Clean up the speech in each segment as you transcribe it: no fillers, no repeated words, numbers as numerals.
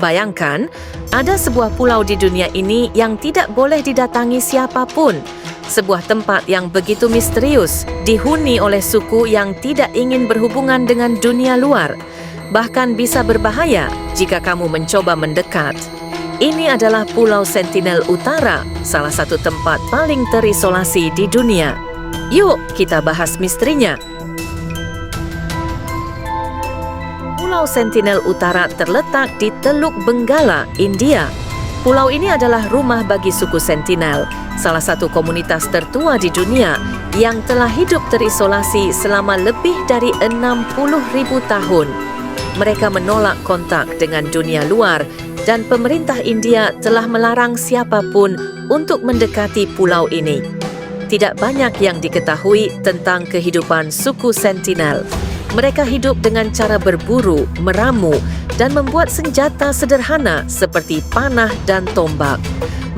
Bayangkan, ada sebuah pulau di dunia ini yang tidak boleh didatangi siapapun. Sebuah tempat yang begitu misterius, dihuni oleh suku yang tidak ingin berhubungan dengan dunia luar. Bahkan bisa berbahaya jika kamu mencoba mendekat. Ini adalah Pulau Sentinel Utara, salah satu tempat paling terisolasi di dunia. Yuk, kita bahas misterinya. Pulau Sentinel Utara terletak di Teluk Benggala, India. Pulau ini adalah rumah bagi suku Sentinel, salah satu komunitas tertua di dunia yang telah hidup terisolasi selama lebih dari 60.000 tahun. Mereka menolak kontak dengan dunia luar dan pemerintah India telah melarang siapapun untuk mendekati pulau ini. Tidak banyak yang diketahui tentang kehidupan suku Sentinel. Mereka hidup dengan cara berburu, meramu, dan membuat senjata sederhana seperti panah dan tombak.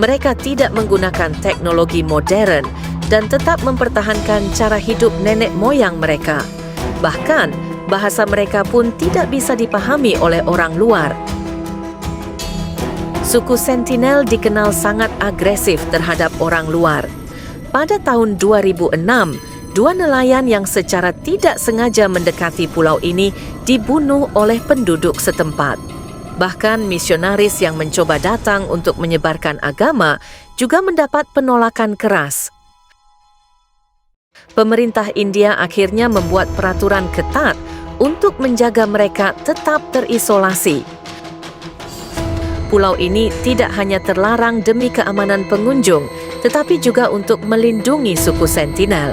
Mereka tidak menggunakan teknologi modern dan tetap mempertahankan cara hidup nenek moyang mereka. Bahkan, bahasa mereka pun tidak bisa dipahami oleh orang luar. Suku Sentinel dikenal sangat agresif terhadap orang luar. Pada tahun 2006, 2 nelayan yang secara tidak sengaja mendekati pulau ini dibunuh oleh penduduk setempat. Bahkan misionaris yang mencoba datang untuk menyebarkan agama juga mendapat penolakan keras. Pemerintah India akhirnya membuat peraturan ketat untuk menjaga mereka tetap terisolasi. Pulau ini tidak hanya terlarang demi keamanan pengunjung, tetapi juga untuk melindungi suku Sentinel.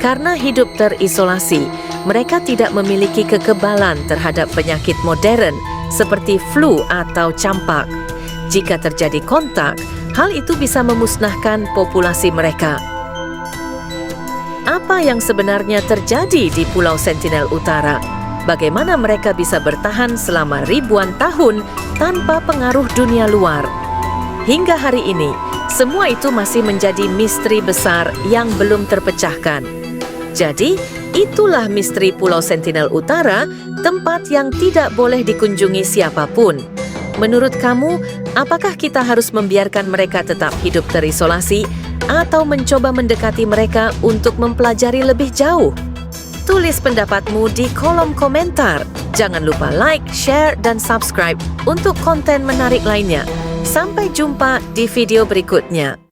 Karena hidup terisolasi, mereka tidak memiliki kekebalan terhadap penyakit modern seperti flu atau campak. Jika terjadi kontak, hal itu bisa memusnahkan populasi mereka. Apa yang sebenarnya terjadi di Pulau Sentinel Utara? Bagaimana mereka bisa bertahan selama ribuan tahun tanpa pengaruh dunia luar? Hingga hari ini, semua itu masih menjadi misteri besar yang belum terpecahkan. Jadi, itulah misteri Pulau Sentinel Utara, tempat yang tidak boleh dikunjungi siapapun. Menurut kamu, apakah kita harus membiarkan mereka tetap hidup terisolasi atau mencoba mendekati mereka untuk mempelajari lebih jauh? Tulis pendapatmu di kolom komentar. Jangan lupa like, share, dan subscribe untuk konten menarik lainnya. Sampai jumpa di video berikutnya.